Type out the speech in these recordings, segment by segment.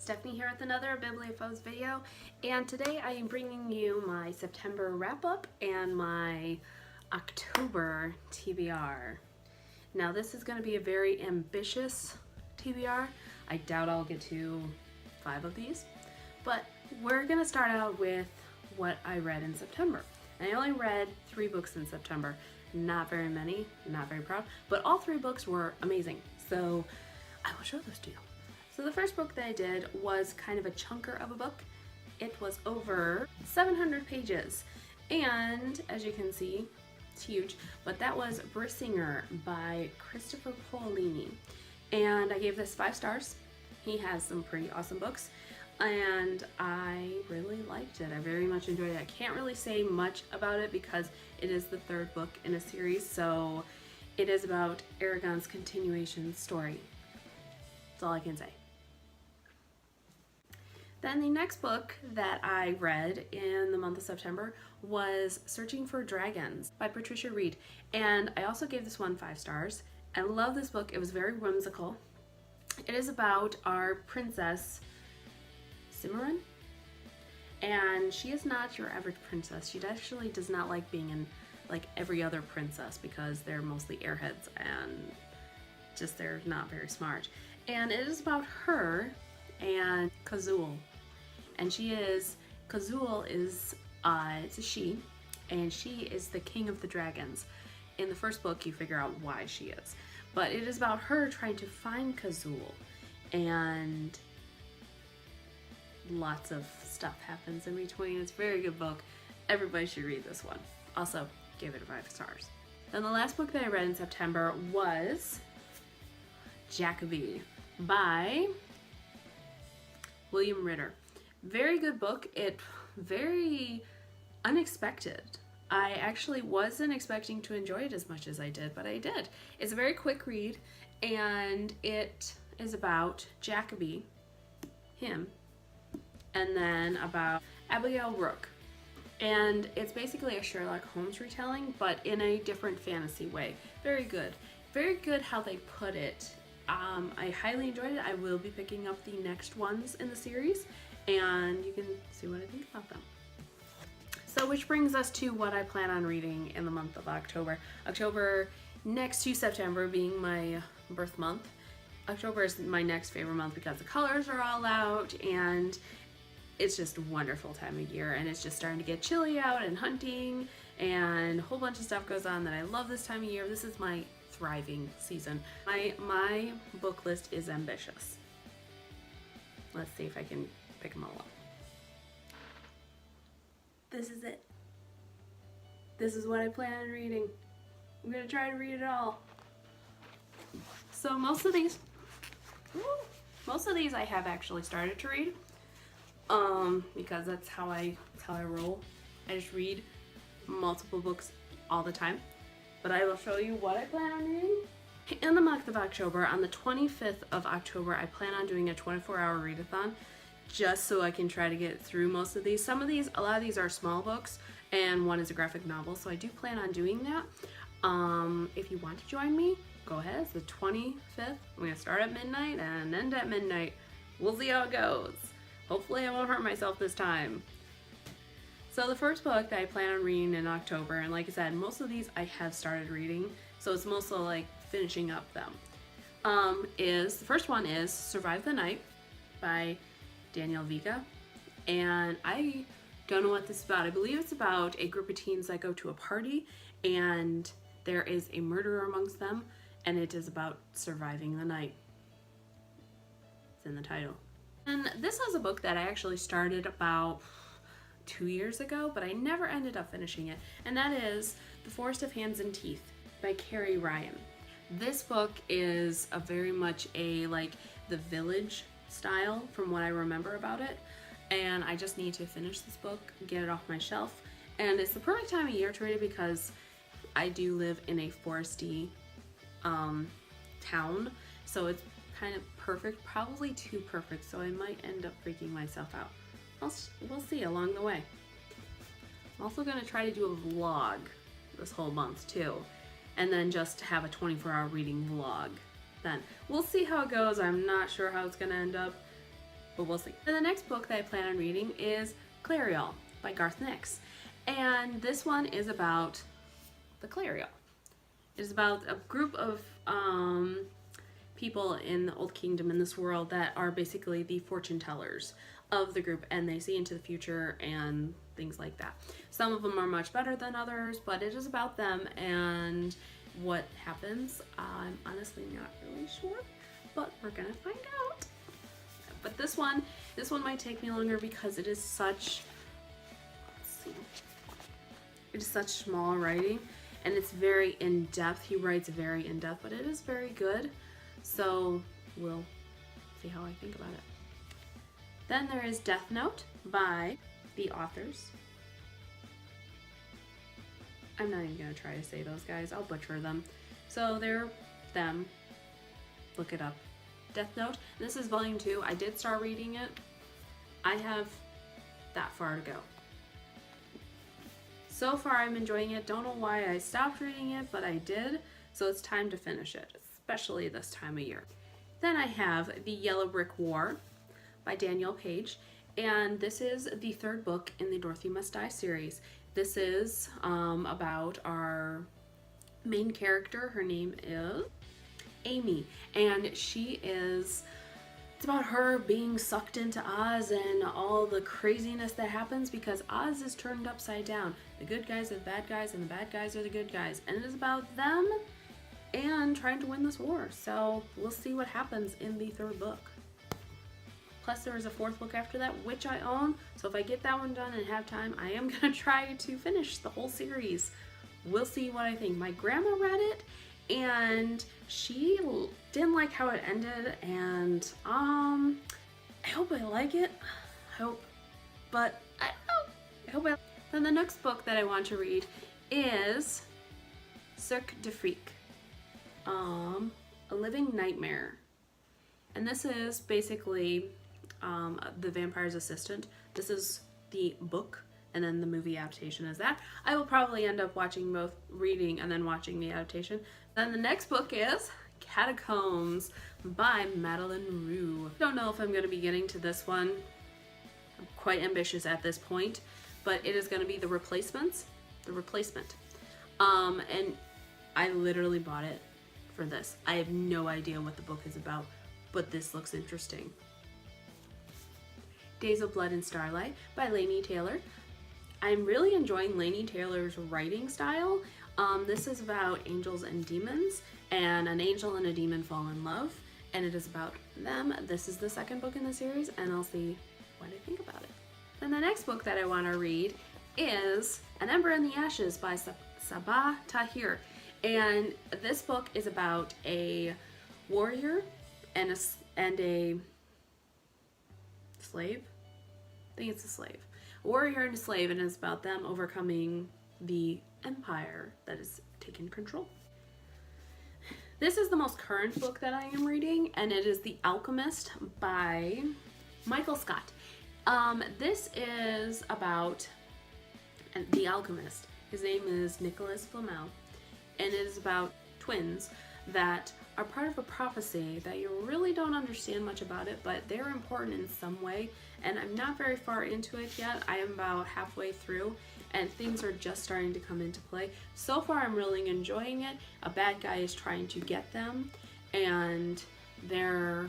Stephanie here with another Bibliophones video, and today I am bringing you my September wrap-up and my October TBR. Now this is going to be a very ambitious TBR. I doubt I'll get to 5 of these, but we're going to start out with what I read in September. And I only read 3 books in September. Not very many, not very proud, but all 3 books were amazing. So I will show those to you. So the first book that I did was kind of a chunker of a book. It was over 700 pages. And as you can see, it's huge, but that was Brissinger by Christopher Paolini. And I gave this 5 stars. He has some pretty awesome books, and I really liked it. I very much enjoyed it. I can't really say much about it because it is the 3rd book in a series, so it is about Aragon's continuation story. That's all I can say. Then the next book that I read in the month of September was Searching for Dragons by Patricia Reed, and I also gave this one 5 stars. I love this book. It was very whimsical. It is about our princess Cimarron, and she is not your average princess. She actually does not like being in like every other princess because they're mostly airheads and just they're not very smart. And it is about her and Kazul. And Kazul is, it's a she, and she is the king of the dragons. In the first book, you figure out why she is. But it is about her trying to find Kazul, and lots of stuff happens in between. It's a very good book. Everybody should read this one. Also, gave it 5 stars. Then the last book that I read in September was Jacoby by William Ritter. Very good book. It very unexpected. I actually wasn't expecting to enjoy it as much as I did, but I did. It's a very quick read, and it is about Jacoby, him, and then about Abigail Rook. And it's basically a Sherlock Holmes retelling, but in a different fantasy way. Very good. Very good how they put it. I highly enjoyed it. I will be picking up the next ones in the series, and you can see what I think about them. So which brings us to what I plan on reading in the month of October. October next to September being my birth month. October is my next favorite month because the colors are all out and it's just a wonderful time of year, and it's just starting to get chilly out and hunting and a whole bunch of stuff goes on that I love this time of year. This is my thriving season. My book list is ambitious. Let's see if I can pick them all up. This is it. This is what I plan on reading. I'm gonna try to read it all. So most of these I have actually started to read, because that's how I roll. I just read multiple books all the time. But I will show you what I plan on reading. In the month of October, on the 25th of October, I plan on doing a 24-hour readathon, just so I can try to get through most of these. A lot of these are small books, and one is a graphic novel, so I do plan on doing that. If you want to join me, go ahead. It's the 25th. I'm going to start at midnight and end at midnight. We'll see how it goes. Hopefully I won't hurt myself this time. So the first book that I plan on reading in October, and like I said, most of these I have started reading, so it's mostly like finishing up them, the first one is Survive the Night by Daniel Vega. And I don't know what this is about. I believe it's about a group of teens that go to a party and there is a murderer amongst them, and it is about surviving the night. It's in the title. And this was a book that I actually started about 2 years ago, but I never ended up finishing it, and that is The Forest of Hands and Teeth by Carrie Ryan. This book is a very much a like The Village style from what I remember about it, and I just need to finish this book, get it off my shelf, and it's the perfect time of year to read it because I do live in a foresty town, so it's kind of perfect, probably too perfect, so I might end up freaking myself out. We'll see along the way. I'm also going to try to do a vlog this whole month too, and then just have a 24-hour reading vlog then. We'll see how it goes. I'm not sure how it's going to end up. but we'll see. And the next book that I plan on reading is Clariol by Garth Nix. And this one is about the Clariol. It is about a group of people in the Old Kingdom in this world that are basically the fortune tellers of the group, and they see into the future and things like that. Some of them are much better than others, but it is about them and what happens. I'm honestly not really sure, but we're gonna find out. But this one might take me longer because it is such, let's see, it is such small writing and it's very in-depth. He writes very in-depth, but it is very good. So we'll see how I think about it. Then there is Death Note by the authors. I'm not even gonna try to say those guys, I'll butcher them. So they're them, look it up. Death Note, this is volume 2. I did start reading it. I have that far to go. So far I'm enjoying it. Don't know why I stopped reading it, but I did. So it's time to finish it, especially this time of year. Then I have The Yellow Brick War by Danielle Page, and this is the 3rd book in the Dorothy Must Die series. This is about our main character. Her name is Amy, and it's about her being sucked into Oz and all the craziness that happens because Oz is turned upside down. The good guys are the bad guys and the bad guys are the good guys, and it is about them and trying to win this war. So we'll see what happens in the 3rd book. Plus there is a 4th book after that, which I own, so if I get that one done and have time, I am gonna try to finish the whole series. We'll see what I think. My grandma read it and she didn't like how it ended, and I hope I like it. I hope, but I don't know. Then the next book that I want to read is Cirque de Freak, A Living Nightmare. And this is basically the vampire's assistant. This is the book, and then the movie adaptation is that. I will probably end up watching both, reading and then watching the adaptation. Then the next book is Catacombs by Madeline Rue. Don't know if I'm going to be getting to this one. I'm quite ambitious at this point, but it is going to be The Replacement. And I literally bought it for this. I have no idea what the book is about, but this looks interesting. Days of Blood and Starlight by Laini Taylor. I'm really enjoying Laini Taylor's writing style. This is about angels and demons, and an angel and a demon fall in love, and it is about them. This is the 2nd book in the series, and I'll see what I think about it. Then the next book that I want to read is An Ember in the Ashes by Sabah Tahir. And this book is about a warrior and a slave. I think it's a slave. A warrior and a slave, and it's about them overcoming the empire that is taking control. This is the most current book that I am reading, and it is The Alchemist by Michael Scott. This is about the alchemist. His name is Nicholas Flamel, and it is about twins that are part of a prophecy that you really don't understand much about it, but they're important in some way, and I'm not very far into it yet. I am about halfway through, and things are just starting to come into play. So far I'm really enjoying it. A bad guy is trying to get them, and they're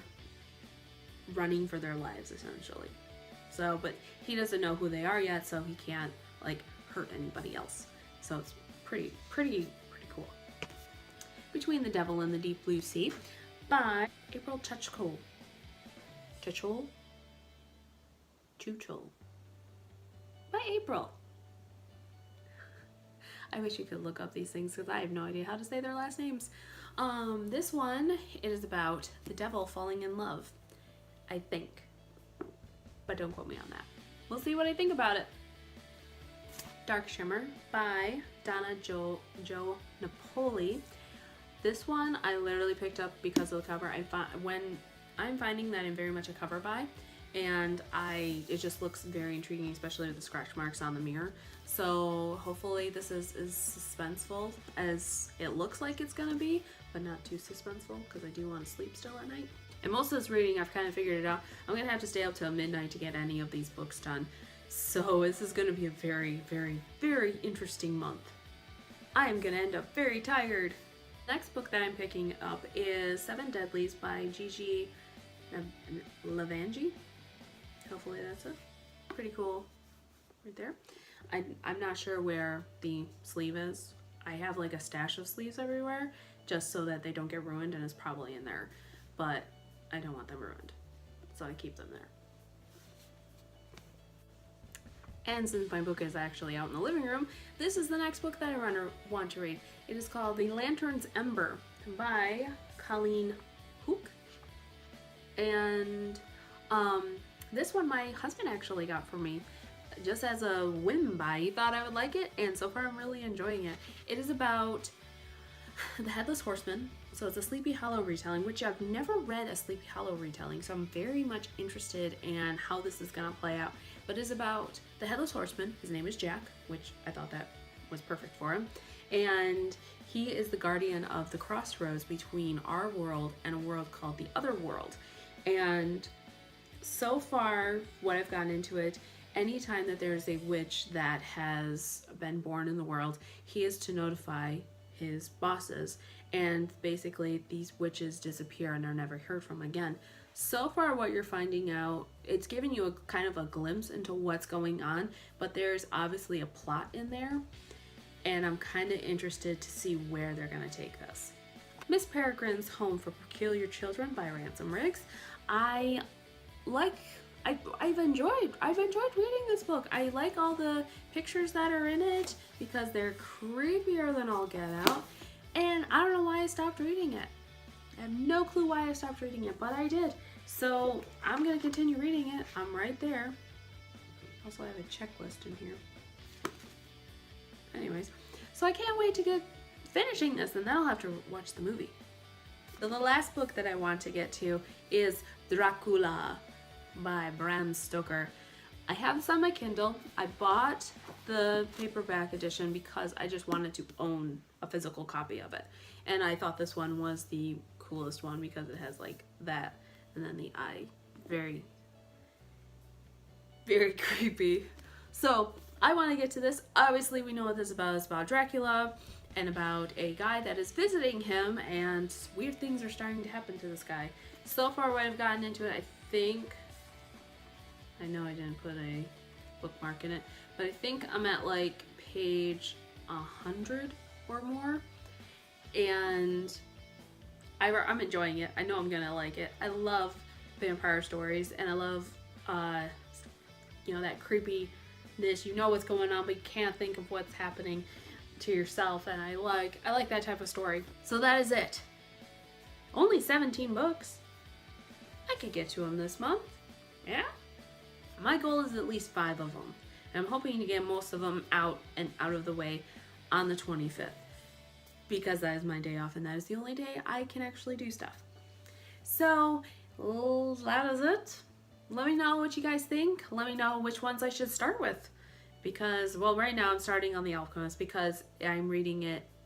running for their lives essentially. So, but he doesn't know who they are yet, so he can't like hurt anybody else. So it's pretty cool. Between the Devil and the Deep Blue Sea by April Chuchol. By April. I wish you could look up these things because I have no idea how to say their last names. This one, it is about the devil falling in love, I think. But don't quote me on that. We'll see what I think about it. Dark Shimmer by Donna Jo Napoli. This one I literally picked up because of the cover. I'm finding that I'm very much a cover buy, and it just looks very intriguing, especially with the scratch marks on the mirror. So hopefully this is as suspenseful as it looks like it's gonna be, but not too suspenseful because I do want to sleep still at night. And most of this reading, I've kind of figured it out. I'm going to have to stay up till midnight to get any of these books done. So this is going to be a very, very, very interesting month. I am going to end up very tired. Next book that I'm picking up is Seven Deadlies by Gigi Lavangi. Hopefully that's it. Pretty cool right there. I'm not sure where the sleeve is. I have like a stash of sleeves everywhere just so that they don't get ruined, and it's probably in there. But I don't want them ruined, so I keep them there. And since my book is actually out in the living room, this is the next book that I want to read. It is called The Lantern's Ember by Colleen Hook. And this one my husband actually got for me just as a whim buy. He thought I would like it, and so far I'm really enjoying it. It is about the Headless Horseman. So it's a Sleepy Hollow retelling, which I've never read a Sleepy Hollow retelling, so I'm very much interested in how this is going to play out. But it's about the Headless Horseman. His name is Jack, which I thought that was perfect for him. And he is the guardian of the crossroads between our world and a world called the Other World. And so far, what I've gotten into it, anytime that there's a witch that has been born in the world, he is to notify his bosses, and basically these witches disappear and are never heard from again. So far what you're finding out, it's giving you a kind of a glimpse into what's going on, but there's obviously a plot in there, and I'm kind of interested to see where they're going to take this. Miss Peregrine's Home for Peculiar Children by Ransom Riggs. I've enjoyed reading this book. I like all the pictures that are in it because they're creepier than all get out. And I don't know why I stopped reading it. I have no clue why I stopped reading it, but I did. So I'm going to continue reading it. I'm right there. Also, I have a checklist in here. Anyways, so I can't wait to get finishing this, and then I'll have to watch the movie. So the last book that I want to get to is Dracula by Bram Stoker. I have this on my Kindle. I bought the paperback edition because I just wanted to own a physical copy of it. And I thought this one was the coolest one because it has like that and then the eye. Very, very creepy. So I want to get to this. Obviously we know what this is about. It's about Dracula and about a guy that is visiting him, and weird things are starting to happen to this guy. So far what I've gotten into it, I know I didn't put a bookmark in it, but I think I'm at like page 100 or more, and I'm enjoying it. I know I'm gonna like it. I love vampire stories, and I love that creepiness. You know what's going on, but you can't think of what's happening to yourself, and I like that type of story. So that is it. Only 17 books. I could get to them this month. Yeah? My goal is at least 5 of them. And I'm hoping to get most of them out and out of the way on the 25th. Because that is my day off, and that is the only day I can actually do stuff. So, that is it. Let me know what you guys think. Let me know which ones I should start with. Because, well, right now I'm starting on The Alchemist because I'm reading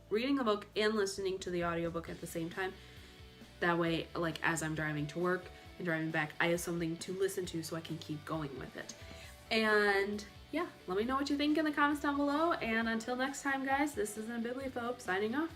the book and listening to the audiobook at the same time. That way, like, as I'm driving to work and driving back, I have something to listen to so I can keep going with it. And yeah, let me know what you think in the comments down below. And until next time, guys, this is Bibliophobe signing off.